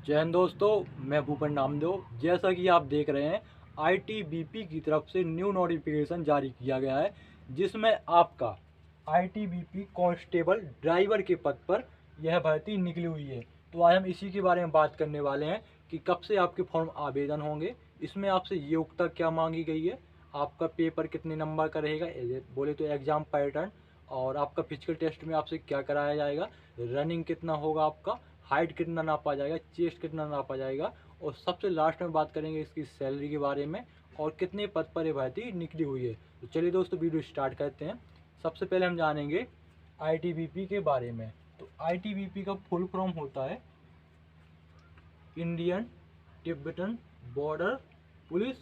जय हिंद दोस्तों, मैं भूपेन नामदेव। जैसा कि आप देख रहे हैं, आईटीबीपी की तरफ से न्यू नोटिफिकेशन जारी किया गया है, जिसमें आपका आईटीबीपी कांस्टेबल ड्राइवर के पद पर यह भर्ती निकली हुई है। तो आज हम इसी के बारे में बात करने वाले हैं कि कब से आपके फॉर्म आवेदन होंगे, इसमें आपसे योग्यता क्या मांगी गई है, आपका पेपर कितने नंबर का रहेगा, बोले तो एग्जाम पैटर्न, और आपका फिजिकल टेस्ट में आपसे क्या कराया जाएगा, रनिंग कितना होगा, आपका हाइट कितना नापा जाएगा, चेस्ट कितना नापा जाएगा, और सबसे लास्ट में बात करेंगे इसकी सैलरी के बारे में और कितने पद पर ये भर्ती निकली हुई है। तो चलिए दोस्तों, वीडियो स्टार्ट करते हैं। सबसे पहले हम जानेंगे आईटीबीपी के बारे में। तो आईटीबीपी का फुल फॉर्म होता है इंडियन तिब्बतन बॉर्डर पुलिस।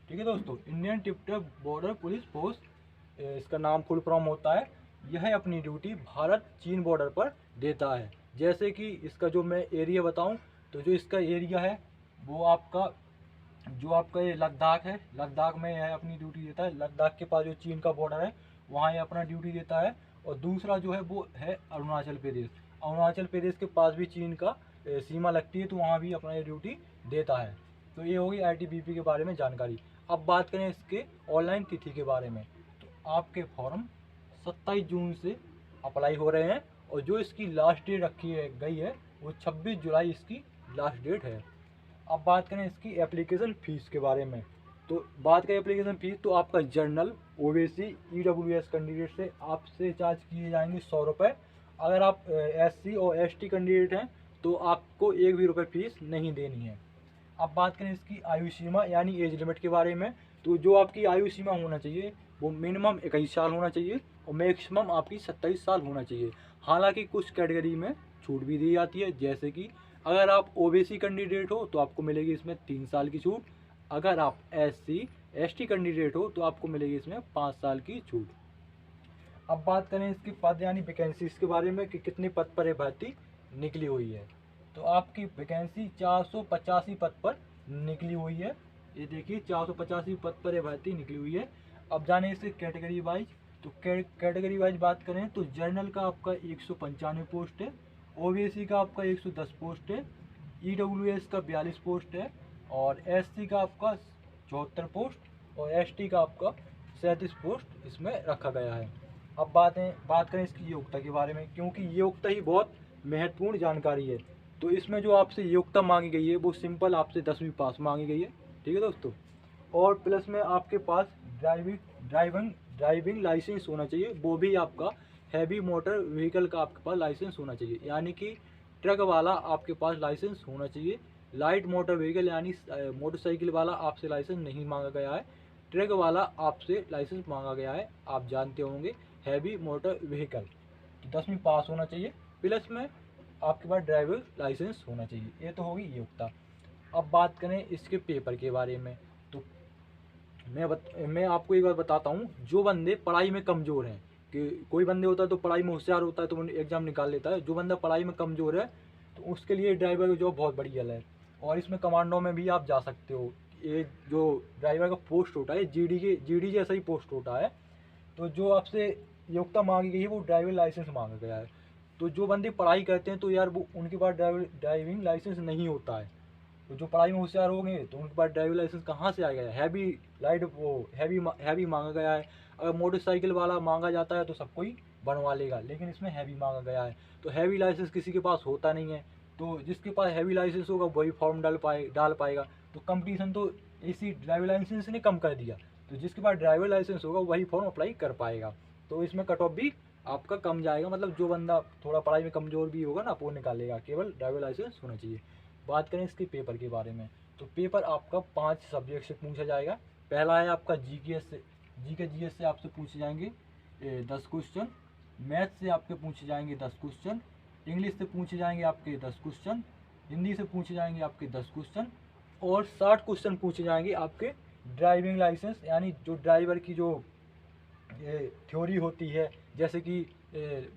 ठीक है दोस्तों, Indian Tibetan border police force इसका नाम फुल फॉर्म होता है। यह अपनी ड्यूटी भारत चीन बॉर्डर पर देता है। जैसे कि इसका जो मैं एरिया बताऊं, तो जो इसका एरिया है वो आपका जो आपका ये लद्दाख है, लद्दाख में यह अपनी ड्यूटी देता है। लद्दाख के पास जो चीन का बॉर्डर है वहाँ ये अपना ड्यूटी देता है। और दूसरा जो है वो है अरुणाचल प्रदेश। अरुणाचल प्रदेश के पास भी चीन का सीमा लगती है, तो वहाँ भी अपना ये ड्यूटी देता है। तो ये होगी आईटीबीपी के बारे में जानकारी। अब बात करें इसके ऑनलाइन तिथि के बारे में, तो आपके फॉर्म 27 जून से अप्लाई हो रहे हैं, और जो इसकी लास्ट डेट रखी गई है वो 26 जुलाई इसकी लास्ट डेट है। अब बात करें इसकी एप्लीकेशन फ़ीस के बारे में, तो बात करें एप्लीकेशन फ़ीस, तो आपका जर्नल, ओबीसी, ईडब्ल्यूएस कैंडिडेट से आपसे चार्ज किए जाएंगे 100 रुपये। अगर आप एससी और एसटी कैंडिडेट हैं तो आपको 1 भी रुपये फ़ीस नहीं देनी है। अब बात करें इसकी आयु सीमा यानी एज लिमिट के बारे में, तो जो आपकी आयु सीमा होना चाहिए वो मिनिमम 21 साल होना चाहिए और मैक्सिमम आपकी 27 साल होना चाहिए। हालांकि कुछ कैटेगरी में छूट भी दी जाती है, जैसे कि अगर आप ओबीसी कैंडिडेट हो तो आपको मिलेगी इसमें 3 साल की छूट। अगर आप एससी एसटी कैंडिडेट हो तो आपको मिलेगी इसमें 5 साल की छूट। अब बात करें इसके पद यानी वैकेंसीज के बारे में कि कितने पद पर ये भर्ती निकली हुई है, तो आपकी वैकेंसी 485 पद पर निकली हुई है। ये देखिए 485 पद पर ये भर्ती निकली हुई है। अब जाने इससे कैटेगरी वाइज, तो कैटेगरी वाइज बात करें तो जर्नल का आपका 195 पोस्ट है, ओबीसी का आपका 110 पोस्ट है, ईडब्ल्यूएस का 42 पोस्ट है, और एससी का आपका 74 पोस्ट, और एसटी का आपका 37 पोस्ट इसमें रखा गया है। अब बात करें इसकी योग्यता के बारे में, क्योंकि योग्यता ही बहुत महत्वपूर्ण जानकारी है। तो इसमें जो आपसे योग्यता मांगी गई है वो सिंपल आपसे 10वीं पास मांगी गई है। ठीक है दोस्तों, और प्लस में आपके पास ड्राइविंग लाइसेंस होना चाहिए, वो भी आपका हैवी मोटर व्हीकल का आपके पास लाइसेंस होना चाहिए, यानी कि ट्रक वाला आपके पास लाइसेंस होना चाहिए। लाइट मोटर व्हीकल यानी मोटरसाइकिल वाला आपसे लाइसेंस नहीं मांगा गया है, ट्रक वाला आपसे लाइसेंस मांगा गया है, आप जानते होंगे, हैवी मोटर व्हीकल। तो 10वीं पास होना चाहिए, प्लस में आपके पास ड्राइविंग लाइसेंस होना चाहिए। ये तो होगी योग्यता। अब बात करें इसके पेपर के बारे में, तो मैं आपको एक बार बताता हूँ। जो बंदे पढ़ाई में कमज़ोर हैं, कि कोई बंदे होता है तो पढ़ाई में होशियार होता है तो वो एग्ज़ाम निकाल लेता है, जो बंदा पढ़ाई में कमज़ोर है तो उसके लिए ड्राइवर की जॉब बहुत बढ़िया है। और इसमें कमांडो में भी आप जा सकते हो। ये जो ड्राइवर का पोस्ट होता है जीडी जैसा ही पोस्ट होता है। तो जो आपसे योग्यता मांगी गई है वो ड्राइविंग लाइसेंस मांगा गया है। तो जो बंदे पढ़ाई करते हैं तो यार वो उनके पास ड्राइविंग लाइसेंस नहीं होता है, तो जो पढ़ाई में होशियार हो गए तो उनके पास ड्राइविंग लाइसेंस कहाँ से आ गया है। हैवी मांगा गया है। अगर मोटरसाइकिल वाला मांगा जाता है तो सबको ही बनवा लेगा, लेकिन इसमें हैवी मांगा गया है। तो हैवी लाइसेंस किसी के पास होता नहीं है, तो जिसके पास हैवी लाइसेंस होगा वही फॉर्म डाल पाएगा। तो कंपटीशन तो इसी ड्राइविंग लाइसेंस ने कम कर दिया, तो जिसके पास ड्राइविंग लाइसेंस होगा वही फॉर्म अप्लाई कर पाएगा। तो इसमें कट ऑफ भी आपका कम जाएगा, मतलब जो बंदा थोड़ा पढ़ाई में कमज़ोर भी होगा ना वो निकालेगा, केवल ड्राइविंग लाइसेंस होना चाहिए। बात करें इसके पेपर के बारे में, तो पेपर आपका 5 सब्जेक्ट से पूछा जाएगा। पहला है आपका जीके जीएस से आपसे पूछे जाएंगे 10 क्वेश्चन, मैथ से आपके पूछे जाएंगे 10 क्वेश्चन, इंग्लिश से पूछे जाएंगे आपके 10 क्वेश्चन, हिंदी से पूछे जाएंगे आपके 10 क्वेश्चन, और 60 क्वेश्चन पूछे जाएंगे आपके ड्राइविंग लाइसेंस यानी जो ड्राइवर की जो थ्योरी होती है। जैसे कि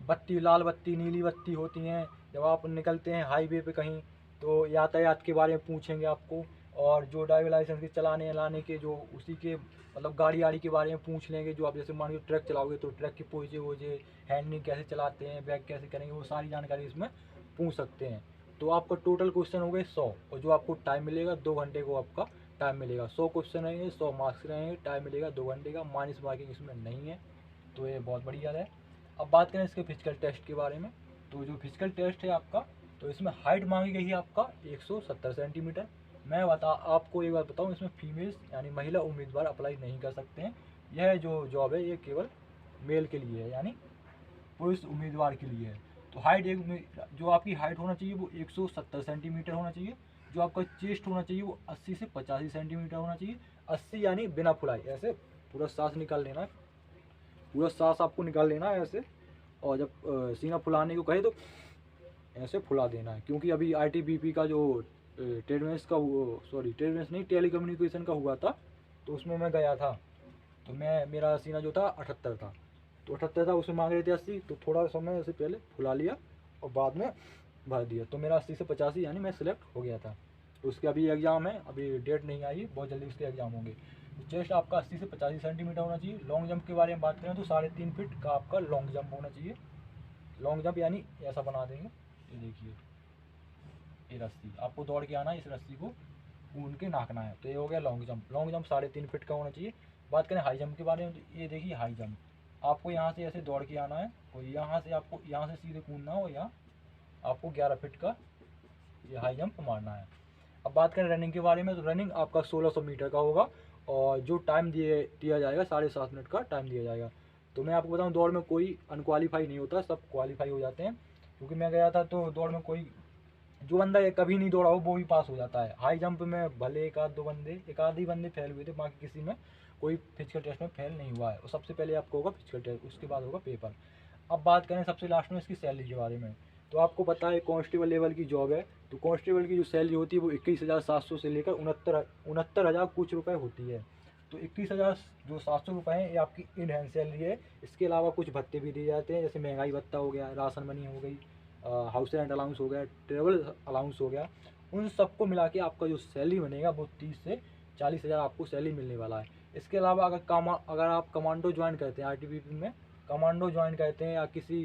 बत्ती, लाल बत्ती, नीली बत्ती होती हैं जब आप निकलते हैं हाईवे पे कहीं, तो यातायात के बारे में पूछेंगे आपको। और जो ड्राइविंग लाइसेंस के चलाने लाने के जो उसी के मतलब गाड़ी वाड़ी के बारे में पूछ लेंगे। जो आप जैसे मान लो ट्रक चलाओगे तो ट्रक के पोजे वोजे, हैंडलिंग कैसे चलाते हैं, ब्रेक कैसे करेंगे, वो सारी जानकारी इसमें पूछ सकते हैं। तो आपका टोटल क्वेश्चन हो गए 100, और जो आपको टाइम मिलेगा 2 घंटे को आपका टाइम मिलेगा। 100 क्वेश्चन रहेंगे, 100 मार्क्स रहेंगे, टाइम मिलेगा 2 घंटे का, माइनस मार्किंग इसमें नहीं है, तो ये बहुत बढ़िया है। अब बात करें इसके फिजिकल टेस्ट के बारे में, तो जो फिजिकल टेस्ट है आपका, तो इसमें हाइट मांगी गई है आपका 170 सेंटीमीटर। मैं आपको एक बात बताऊँ, इसमें फीमेल्स यानी महिला उम्मीदवार अप्लाई नहीं कर सकते हैं। यह जो जॉब है ये केवल मेल के लिए है, यानी पुरुष उम्मीदवार के लिए है। तो हाइट जो आपकी हाइट होना चाहिए वो 170 सेंटीमीटर होना चाहिए। जो आपका चेस्ट होना चाहिए वो 80 से 85 सेंटीमीटर होना चाहिए। 80 यानी बिना फुलाई, ऐसे पूरा सांस निकाल लेना है, पूरा सांस आपको निकाल लेना है ऐसे, और जब सीना फुलाने को कहे तो ऐसे फुला देना है। क्योंकि अभी ITBP का जो टेलीमेंस नहीं, टेलीकम्युनिकेशन का हुआ था, तो उसमें मैं गया था, तो मेरा सीना जो था 78 था, तो 78 था, उसमें मांग रहे थे 80, तो थोड़ा समय से पहले फुला लिया और बाद में भर दिया, तो मेरा 80 से 85 यानी मैं सिलेक्ट हो गया था। तो उसके अभी एग्ज़ाम है, अभी डेट नहीं आई, बहुत जल्दी उसके एग्ज़ाम होंगे। तो चेस्ट आपका 80 से 85 सेंटीमीटर होना चाहिए। लॉन्ग जंप के बारे में बात करें तो 3.5 फीट का आपका लॉन्ग जंप होना चाहिए। लॉन्ग जंप यानी ऐसा बना देंगे, ये देखिए, ये रस्सी आपको दौड़ के आना है, इस रस्सी को कूद के नाकना है, तो ये हो गया long jump. Long jump 3.5 feet का होना चाहिए। बात करें हाई जंप के बारे में, तो ये देखिए हाई जंप, आपको यहाँ से ऐसे दौड़ के आना है, और यहाँ से आपको यहाँ से सीधे कूदना हो, यहाँ आपको 11 फीट का ये हाई जंप मारना है। अब बात करें रनिंग के बारे में, तो रनिंग आपका 1600 मीटर का होगा, और जो टाइम दिया जाएगा 7.5 मिनट का टाइम दिया जाएगा। तो मैं आपको बताऊं, दौड़ में कोई अनक्वालीफाई नहीं होता, सब क्वालीफाई हो जाते हैं। क्योंकि मैं गया था तो दौड़ में कोई, जो बंदा ये कभी नहीं दौड़ा हो वो भी पास हो जाता है। हाई जंप में भले एक आध ही बंदे फेल हुए थे, बाकी किसी में कोई फिजिकल टेस्ट में फेल नहीं हुआ है। और सबसे पहले आपको होगा फिजिकल टेस्ट, उसके बाद होगा पेपर। अब बात करें सबसे लास्ट में इसकी सैलरी के बारे में, तो आपको पता है कांस्टेबल लेवल की जॉब है, तो कांस्टेबल की जो सैलरी होती है वो 21,700 से लेकर 69,000 कुछ रुपये होती है। तो 21,000 जो 700 रुपये हैं ये आपकी इन हैंड सैलरी है। इसके अलावा कुछ भत्ते भी दिए जाते हैं, जैसे महंगाई भत्ता हो गया, राशन मनी हो गई, हाउस रेंट अलाउंस हो गया, ट्रेवल अलाउंस हो गया। उन सबको मिला के आपका जो सैलरी बनेगा वो 30 से 40,000 आपको सैलरी मिलने वाला है। इसके अलावा अगर आप कमांडो ज्वाइन करते हैं, ITBP में कमांडो ज्वाइन करते हैं, या किसी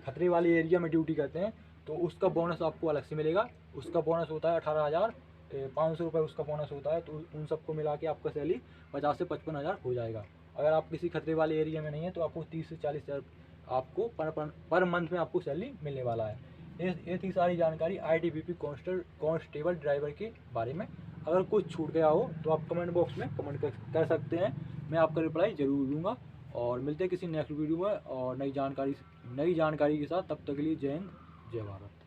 खतरे वाले एरिया में ड्यूटी करते हैं, तो उसका बोनस आपको अलग से मिलेगा। उसका बोनस होता है 18,500 रुपये उसका बोनस होता है। तो उन सबको मिला के आपका सैलरी 50 से 55,000 हो जाएगा। अगर आप किसी खतरे वाले एरिया में नहीं है तो आपको 30 से 40,000 आपको पर मंथ में आपको सैलरी मिलने वाला है। ये थी सारी जानकारी ITBP कांस्टेबल ड्राइवर के बारे में। अगर कुछ छूट गया हो तो आप कमेंट बॉक्स में कमेंट कर सकते हैं, मैं आपका रिप्लाई ज़रूर दूंगा। और मिलते हैं किसी नेक्स्ट वीडियो में और नई जानकारी के साथ। तब तक के लिए जय हिंद, जय भारत।